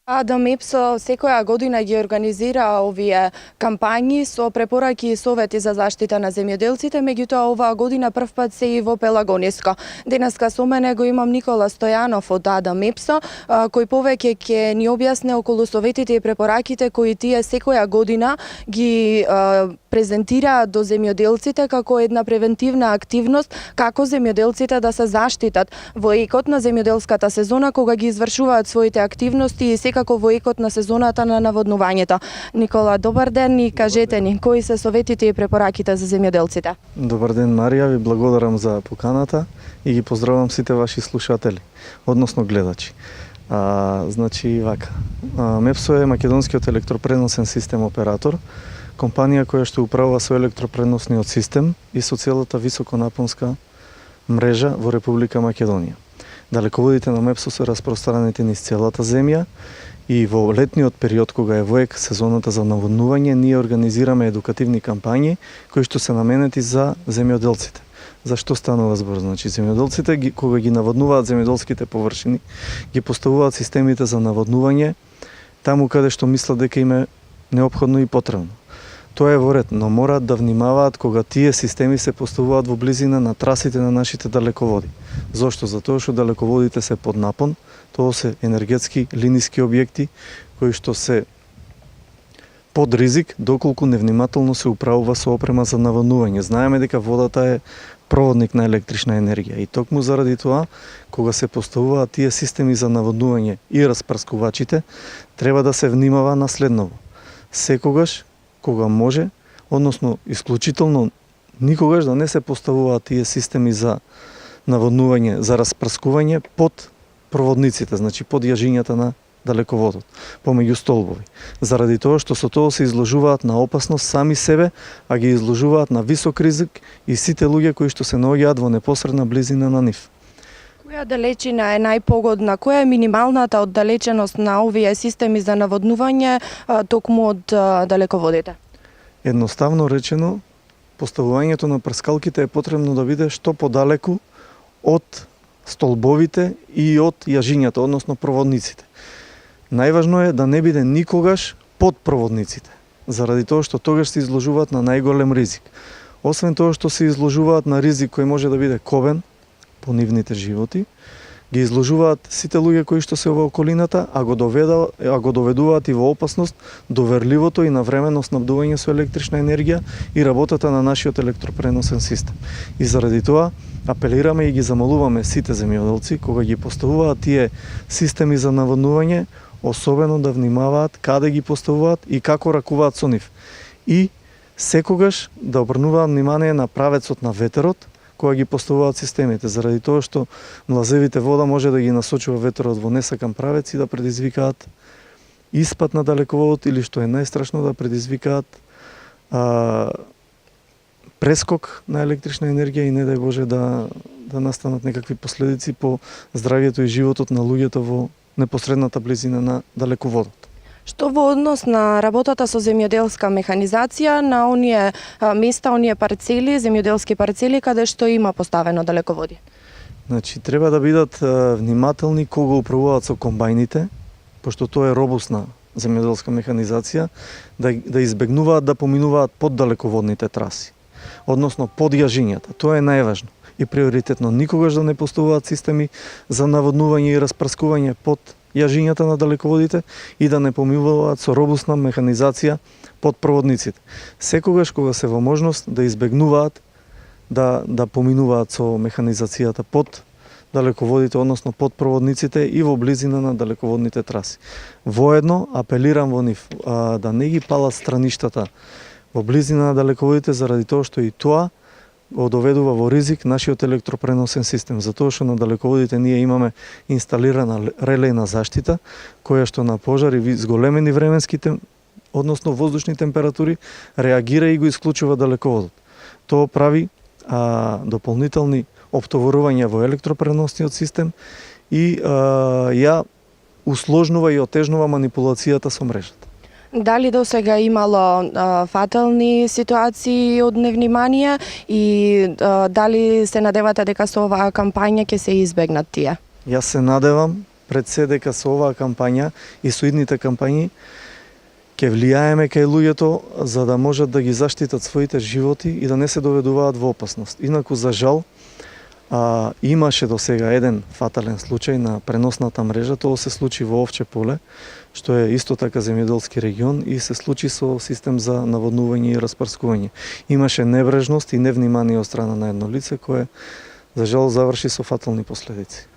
АДМЕПСО секоја година ги организира овие кампањи со препораки и совети за заштита на земјоделците, меѓутоа оваа година првпат се и во Пелагониско. Денеска со мене го имам Никола Стојанов од АДМЕПСО, кој повеќе ќе ни објасне околу советите и препораките кои тие секоја година ги презентираат до земјоделците како една превентивна активност како земјоделците да се заштитат во екот на земјоделската сезона кога ги извршуваат своите активности и секако во екот на сезоната на наводнувањето. Никола, добар ден и кажете ни кои се советите и препораките за земјоделците? Добар ден, Марија, ви благодарам за поканата и ги поздравам сите ваши слушатели, односно гледачи. Значи вака, МЕПСО е македонскиот електропреносен систем оператор, компанија која што управува со електропреносниот систем и со целата високонапонска мрежа во Република Македонија. Далеководите на МЕПСО се распространети низ целата земја и во летниот период, кога е воек сезоната за наводнување, ние организираме едукативни кампањи кои што се наменети за земјоделците. Зашто станува збор? Значи, земјоделците, кога ги наводнуваат земјоделските површини, ги поставуваат системите за наводнување таму каде што мислат дека им е неопходно и потребно. Тоа е во ред, но мораат да внимаваат кога тие системи се поставуваат во близина на трасите на нашите далеководи. Зошто? Затоа што далеководите се под напон, тоа се енергетски линиски објекти кои што се под ризик доколку невнимателно се управува со опрема за наводнување. Знаеме дека водата е проводник на електрична енергија и токму заради тоа, кога се поставуваат тие системи за наводнување и распрскувачите, треба да се внимава на следново. Секогаш кога може, односно исклучително никогаш да не се поставуваат тие системи за наводнување, за распрскување под проводниците, значи под јажињата на далеководот, помеѓу столбови. Заради тоа што со тоа се изложуваат на опасност сами себе, а ги изложуваат на висок ризик и сите луѓе кои што се наоѓаат во непосредна близина на нив. Која далечина е најпогодна? Која е минималната оддалеченост на овие системи за наводнување токму од далеководите? Едноставно речено, поставувањето на прскалките е потребно да биде што подалеку од столбовите и од јажињата, односно проводниците. Најважно е да не биде никогаш под проводниците, заради тоа што тогаш се изложуваат на најголем ризик. Освен тоа што се изложуваат на ризик кој може да биде ковен по нивните животи, ги изложуваат сите луѓе кои што се во околината, а го доведуваат и во опасност доверливото и навремено снабдување со електрична енергија и работата на нашиот електропреносен систем. И заради тоа апелираме и ги замолуваме сите земјоделци кога ги поставуваат тие системи за наводнување, особено да внимаваат каде ги поставуваат и како ракуваат со нив. И секогаш да обрнуваат внимание на правецот на ветерот кога ги поставуваат системите, заради тоа што млазевите вода може да ги насочува ветерот во несакан правец и да предизвикаат испад на далеководот или што е најстрашно да предизвикаат прескок на електрична енергија и не дај Боже да настанат некакви последици по здравјето и животот на луѓето во непосредната близина на далеководот. Што во однос на работата со земјоделска механизација на оние места, оние парцели, земјоделски парцели каде што има поставено далеководи? Значи, треба да бидат внимателни кога управуваат со комбајните, пошто тоа е робусна земјоделска механизација, да избегнуваат да поминуваат под далеководните траси, односно под јажињата. Тоа е најважно и приоритетно. Никогаш да не поставуваат системи за наводнување и распрскување под јажињата на далеководите и да не поминуваат со робусна механизација под проводниците. Секогаш кога се во можност да избегнуваат да поминуваат со механизацијата под далеководите, односно под проводниците и во близина на далеководните траси. Воедно апелирам во нив да не ги палат страништата во близина на далеководите заради тоа што и тоа го доведува во ризик нашиот електропреносен систем, затоа што на далеководите ние имаме инсталирана релејна заштита, која што на пожари зголемени временски, односно воздушни температури, реагира и го исклучува далеководот. Тоа прави дополнителни оптоварувања во електропреносниот систем и ја усложнува и отежнува манипулацијата со мрежата. Дали до сега имало фатални ситуации од невнимание и дали се надевате дека со оваа кампања ќе се избегнат тие? Јас се надевам пред се дека со оваа кампања и со идните кампањи ќе влијаеме кај луѓето за да можат да ги заштитат своите животи и да не се доведуваат во опасност. Инаку, за жал, имаше до сега еден фатален случај на преносната мрежа. Тоа се случи во Овче поле, што е исто така земјоделски регион, и се случи со систем за наводнување и распрскување. Имаше небрежност и невнимание од страна на едно лице кое, за жал, заврши со фатални последици.